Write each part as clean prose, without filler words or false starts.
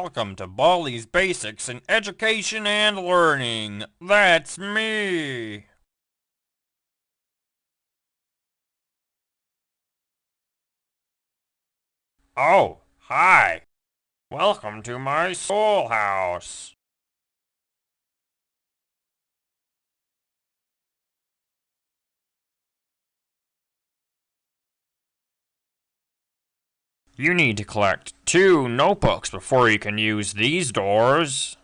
welcome to Baldi's Basics in Education and Learning. That's me. Oh, hi. Welcome to my schoolhouse. You need to collect 2 notebooks before you can use these doors.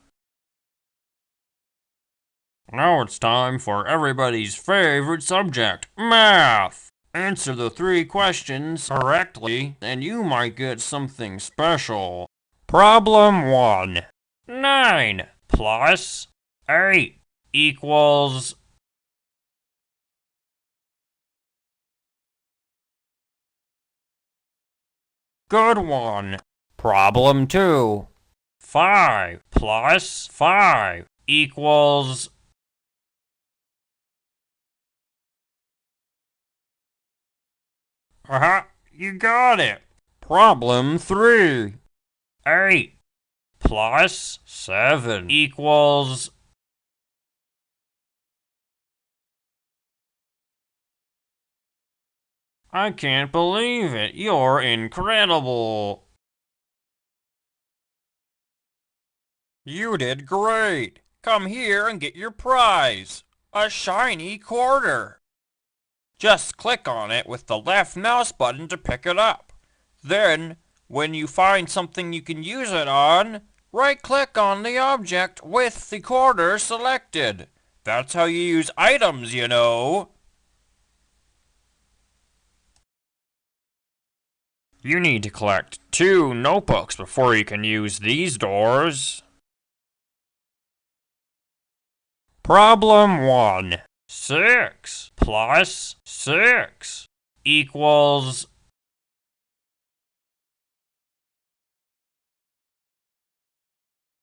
Now it's time for everybody's favorite subject, math. Answer the 3 questions correctly, and you might get something special. Problem 1. 9 plus 8 equals... Good one. Problem 2. 5 plus 5 equals... You got it. Problem 3. 8 plus 7 equals... I can't believe it. You're incredible. You did great. Come here and get your prize. A shiny quarter. Just click on it with the left mouse button to pick it up. Then, when you find something you can use it on, right-click on the object with the quarter selected. That's how you use items, you know. You need to collect 2 notebooks before you can use these doors. Problem 1. 6 plus 6 equals...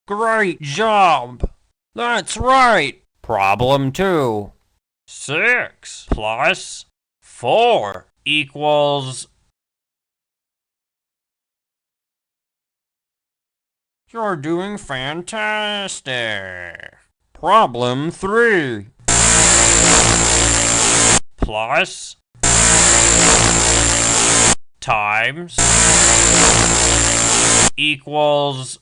Great job! That's right! Problem 2. 6 plus 4 equals... You're doing fantastic! Problem 3. Plus times equals...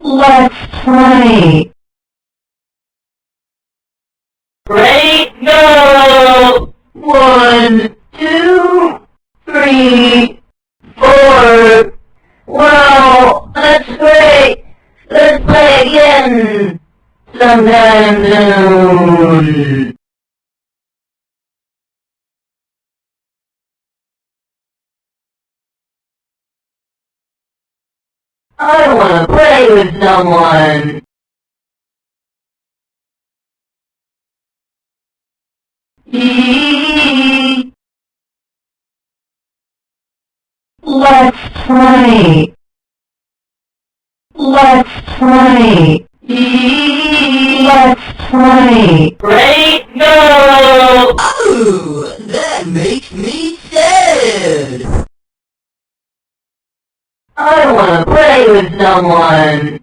Let's play. Ready, go! 1, 2, 3, 4. Wow, that's great. Let's play again sometime soon. I want to play with someone. Let's play. Let's play. Let's play. Ready, go! Oh, that makes me sad. I want to play with someone.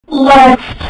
Let's